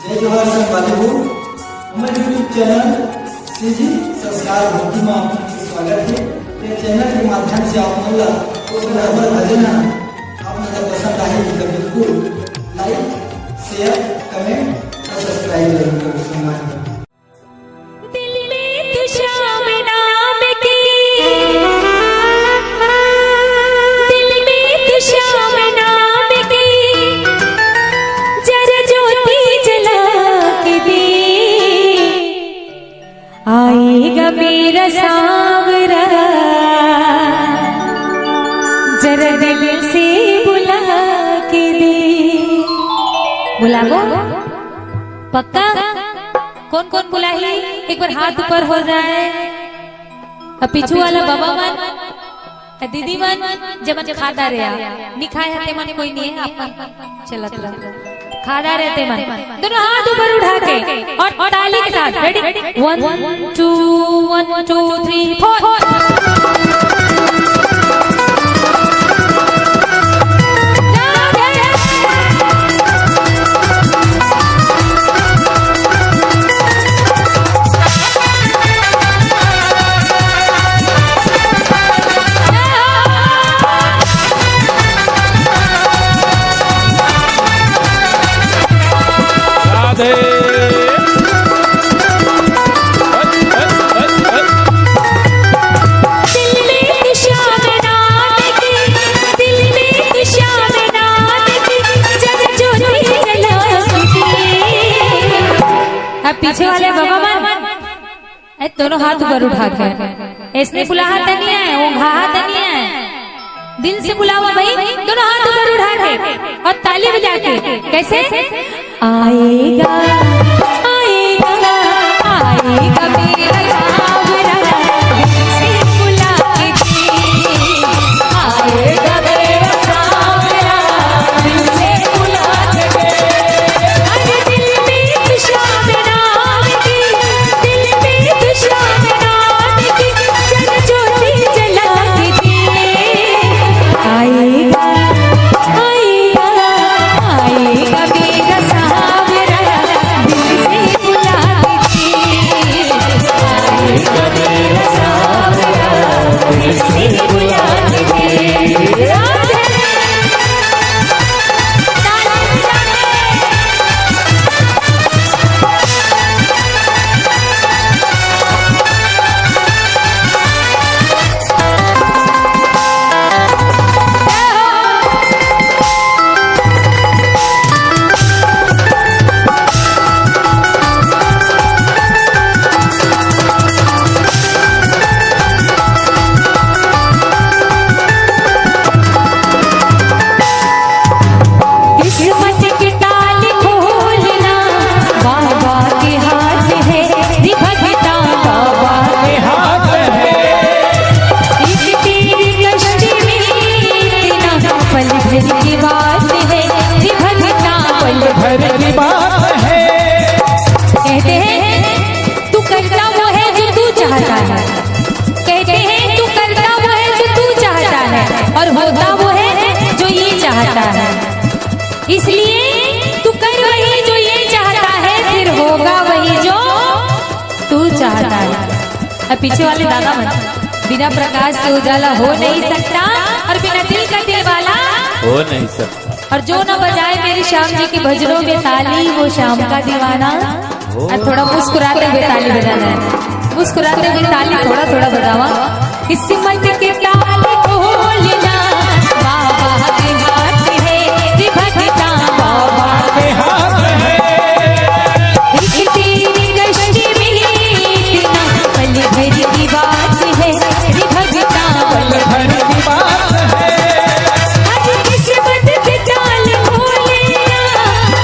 जय जोहार संगवारी हो हमारे यूट्यूब चैनल सीजी संस्कार भक्ति में आपका स्वागत है। ये चैनल के माध्यम से आप मतलब तो बराबर भजन आप मतलब पसंद आए तो बिल्कुल लाइक शेयर कमेंट और सब्सक्राइब जरूर करें। संगवारी दिल में तू शाम नाम की, दिल में तू शाम नाम की, जरा ज्योति जला के दे, आएगा मेरा सांवरा, जरा दिल से बुला के दे। बुलाओ पक्का? कौन कौन बुला ही? एक बार हाथ ऊपर हो जाए। अब पीछू वाला बाबा मन दीदी मन जब खाता रहे निखाए हते मन कोई नहीं है आप चलत रहा खादा रहते मन दोनों हाथ ऊपर उठा के और ताली के साथ रेडी 1 2 1 2 3 4 पीछे वाले बाबा मन दोनों हाथ ऊपर उठा के इसने बुलाहा नहीं है वो घाहा नहीं है दिल से बुलावा भाई दोनों हाथ ऊपर उठा के और ताली बजा के कैसे आएगा आएगा आएगा मेरा सांवरा दिल से बुला के दे आएगा मेरा सांवरा दिल से बुला के दे अरे दिल में तू शाम नाम की दिल में तू शाम नाम की जरा ज्योति जला के दे आएगा आएगा आएगा मेरा सांवरा दिल से बुला के दे आएगा मेरा सांवरा दिल से बुला के दे किस्मत की ताली खोलना बाबा के हाथ है निभता बाबा के हाथ है एक तेरी कश्ती में इतना पल भर की बात है निभता पल भर की बात है। कहते हैं तू करता वो है जो तू चाहता है, कहते हैं तू करता वो है जो तू चाहता है और होता वो है जो ये चाहता है, इसलिए तू कर वही जो ये चाहता है फिर होगा वही जो तू चाहता है। अब पीछे वाले दादा मन बिना प्रकाश के उजाला हो नहीं सकता और बिना दिल का दिल वाला हो नहीं सकता और जो न बजाए मेरे श्याम जी के भजनों में ताली वो शाम का दीवाना। और थोड़ा मुस्कुराते हुए ताली बजाना है, मुस्कुराते हुए ताली थोड़ा थोड़ा बजावा। किस्मत के ताली खोलना बाबा के हाथ है निभता बाबा के हाथ है एक तेरी कश्ती में इतना पल भर की बात है निभता पल भर की बात है। आज किस्मत के ताल खोलेगा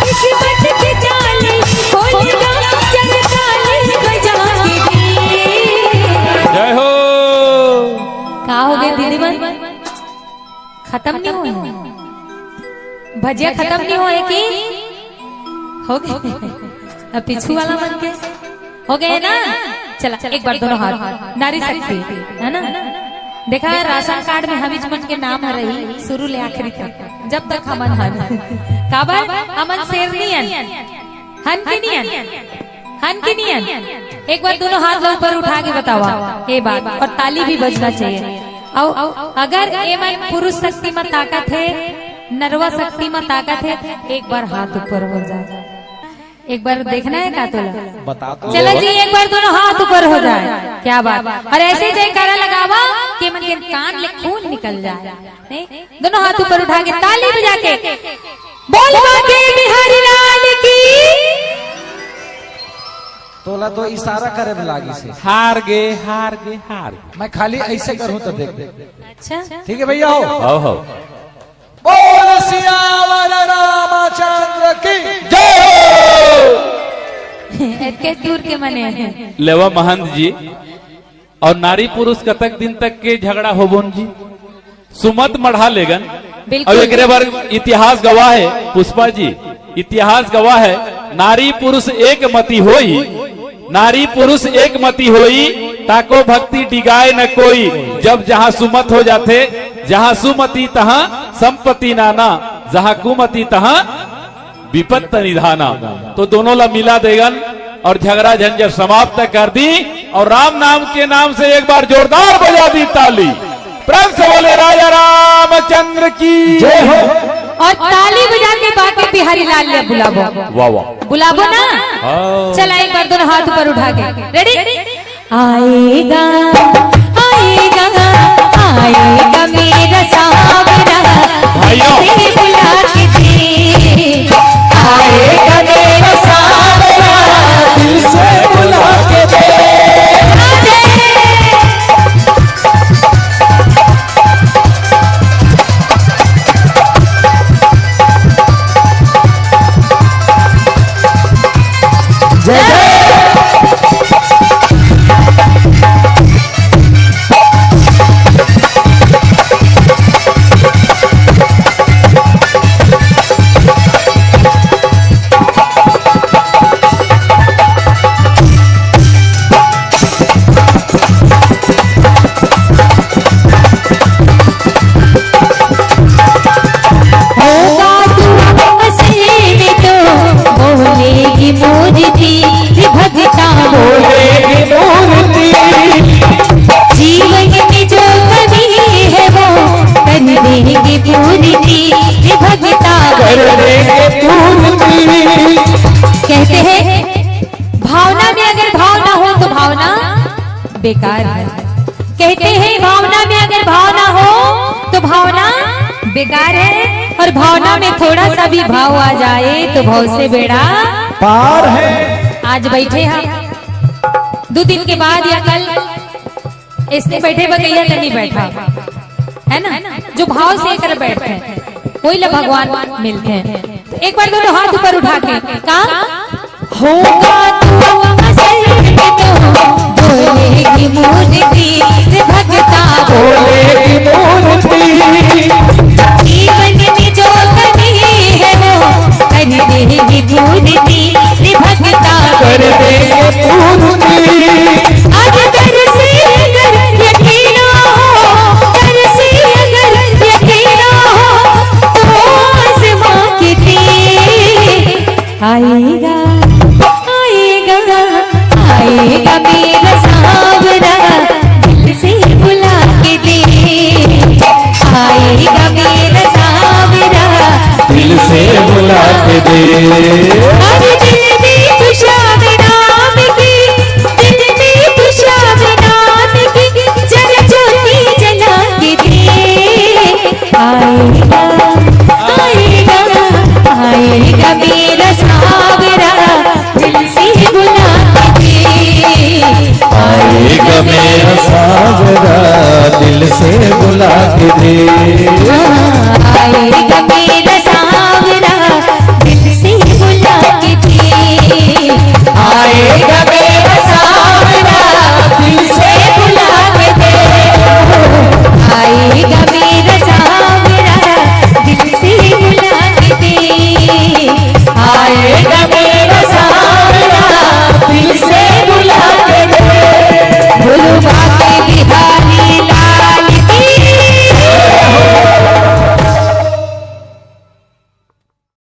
किस्मत के ताल खोलेगा जग ताली बजा के दे। जय हो। क्या हो गए दीदी मन खत्म नहीं हुए भजिया खत्म नहीं हुए कि हो गए? अब पीछू वाला मन के हो गए ना। चला एक बार दोनों हाथ नारी शक्ति है ना। देखा है राशन कार्ड में हमीज मन के नाम है रही शुरू ले आखिरी तक जब तक हमन हन काबर अमन शेरनी हनकिनियन एक बार दोनों हाथ लो ऊपर उठा के बतावा ये बात, और ताली भी बजना चाहिए। और अगर ये मन पुरुष शक्ति में ताकत है, नरवा शक्ति में ताकत है, एक बार हाथ ऊपर हो जाए। एक बार देखना है का तोला बता तो चलो जी, एक बार दोनों हाथ ऊपर हो जाए। क्या बात, और ऐसे जयकारा लगावा कि मन के कान ले खून निकल जाए। नहीं? दोनों हाथ ऊपर उठा के ताली बजा के बोल बाके बिहारी लाल की। तोला तो इशारा करे में लागी से हार गे हार गे हार गे। मैं खाली ऐसे करूं तो देख दे। अच्छा ठीक है भैया, हो हो बोल सियावर रामचंद्र की जय हो। इतने दूर के मने हैं। लेवा महंत जी और नारी पुरुष कतक दिन तक के झगड़ा होबोन जी, सुमत मढ़ा लेगन। बिल्कुल। और एक बार इतिहास गवाह है पुष्पा जी, इतिहास गवाह है, नारी पुरुष एक मति होई, नारी पुरुष एक मति होई, ताको भक्ति डिगाए न कोई। जब जहाँ सुमत हो जाते, जहाँ सुमति तहाँ संपत्ति नाना, जहाँ कुमति तहाँ विपत्त निधाना। तो दोनों ला मिला देगन और झगड़ा झंझट समाप्त कर दी, और राम नाम के नाम से एक बार जोरदार बजा दी ताली। प्रेम से बोले राजा रामचंद्र की जय हो। और ताली बजा के बाके बिहारी लाल ले बुलाबो। वाह वाह, बुलाबो ना। हाँ। चला एक बार दोनों हाथ ऊपर उठा के रेडी। आएगा आएगा आएगा मेरा सावरा, भाइयों। इसे बुला के दे। आएगा मेरा सावरा, दिल से बुला के दे। जीवन में जो कमी है वो कर देंगे पूरी, भगता कर देंगे पूरी। कहते हैं भावना में अगर भावना हो तो भावना बेकार है। कहते हैं भावना में अगर भावना हो तो भावना बेकार है, और भावना में थोड़ा सा भी भाव आ जाए तो भाव से बेड़ा पार है। आज बैठे हैं 2 दिन के बाद या कल इसने बैठे बगैया तो नहीं बैठा है ना, जो भाव से कर बैठते हैं वही ला भगवान मिलते हैं। तो एक बार दोनों हाथ ऊपर उठा के का होगा तू असल में तो बोलेगी मूर्ति, भगता बोलेगी मूर्ति। जीवन में जो कमी है वो कर देगी पूरी, भगता कर देंगे पूरी। आज कर से अगर यकीन हो, कर से अगर यकीन हो, तो आसमां के तीर आएगा आएगा आएगा मेरा सावरा, दिल से बुला के दे। आएगा मेरा सावरा, दिल से बुला के दे।